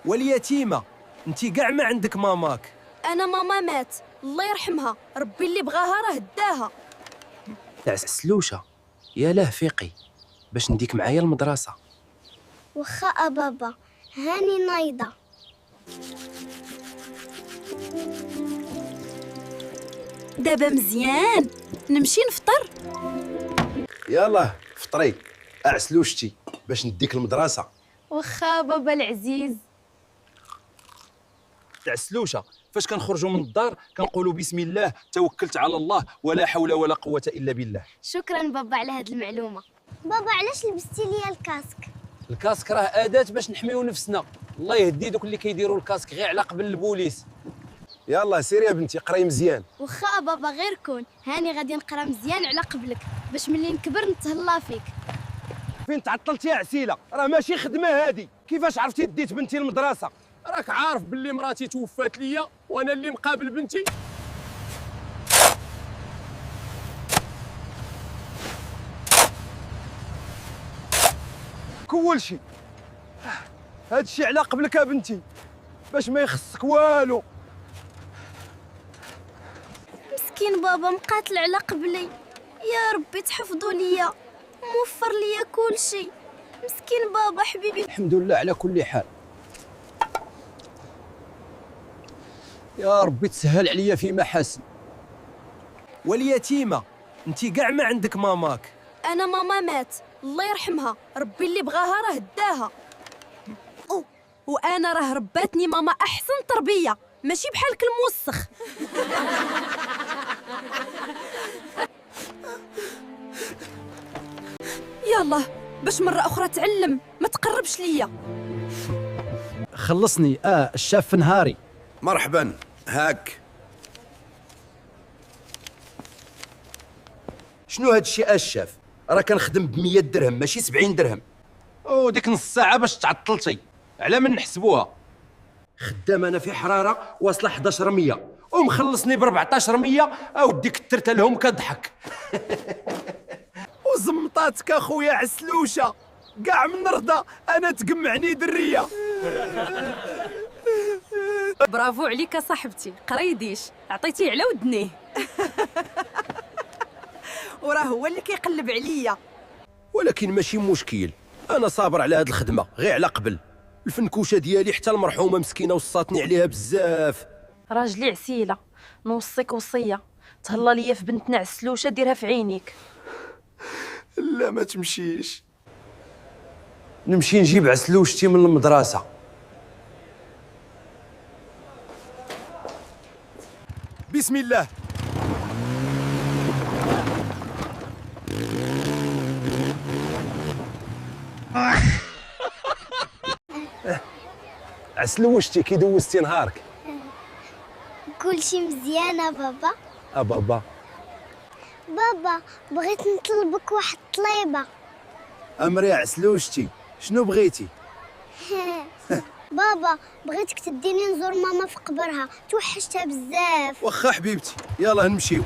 واليتيمة انت كاع ما عندك ماماك. انا ماما مات الله يرحمها، ربي اللي بغاها راه داها. تاع سلوشة يا له فيقي باش نديك معايا المدرسة. وخا بابا هاني نايضة. دابا مزيان نمشي نفطر. يلا فطري سلوشتي باش نديك المدرسة. وخا بابا العزيز. تاع سلوشة فاش كنخرجوا من الدار كنقولوا بسم الله توكلت على الله ولا حول ولا قوة إلا بالله. شكرا بابا على هاد المعلومة. بابا علاش لبستي ليا الكاسك؟ الكاسك راه أداة باش نحميو نفسنا. الله يهدي دوك اللي كيديروا الكاسك غير على قبل البوليس. يلا سيري يا بنتي قراي مزيان. وخا بابا غير كون هاني غادي نقرا مزيان على قبلك باش ملي نكبر نتهلا فيك. فين تعطلتي يا عسيلة؟ راه ماشي خدمة هادي. كيفاش عرفتي ديت بنتي المدرسة؟ راك عارف باللي مراتي توفات ليا وانا اللي مقابل بنتي. كولشي هادشي على قبلك يا بنتي باش ما يخصك والو. مسكين بابا مقاتل على قبلي، يا ربي تحفظوا ليا موفر ليا كل شيء. مسكين بابا حبيبي. الحمد لله على كل حال. يا ربي تسهل عليا في محاسن. واليتيمة انت كاع ما عندك ماماك. انا ماما مات الله يرحمها، ربي اللي بغاها راه داها. وانا راه رباتني ماما احسن تربيه، ماشي بحالك الموسخ. يلا باش مره اخرى تعلم ما تقربش ليا. خلصني الشاف نهاري. مرحبا هاك. شنو هاد الشيء الشاف؟ راه كنخدم ب100 درهم ماشي 70 درهم. او ديك نص ساعه باش تعطلتي على من نحسبوها. خدام انا في حراره واصله 1100 ومخلصني ب 1400. اودي كثرت لهم كضحك. وزمطاتك اخويا عسلوشه كاع من رضا انا تجمعني دريه. برافو عليك يا صاحبتي، قريديش عطيتيه على ودنيه. وراه هو اللي كيقلب عليا. ولكن ماشي مشكل، انا صابر على هاد الخدمه غير على قبل. الفنكوشه ديالي حتى المرحومه مسكينه وصاتني عليها بزاف. راجلي عسيله نوصيك وصيه، تهلا ليا في بنتنا عسلوشه ديرها في عينيك. لا ما تمشيش، نمشي نجيب عسلوشتي من المدرسه. بسم الله. عسلوشتي كي دوزتي نهارك؟ كل شيء مزيان بابا. بابا بابا بغيت نطلبك واحد الطليبه. امري عسلوشتي شنو بغيتي؟ بابا بغيتك تديني نزور ماما في قبرها، توحشتها بزاف. واخا حبيبتي يلا نمشيو.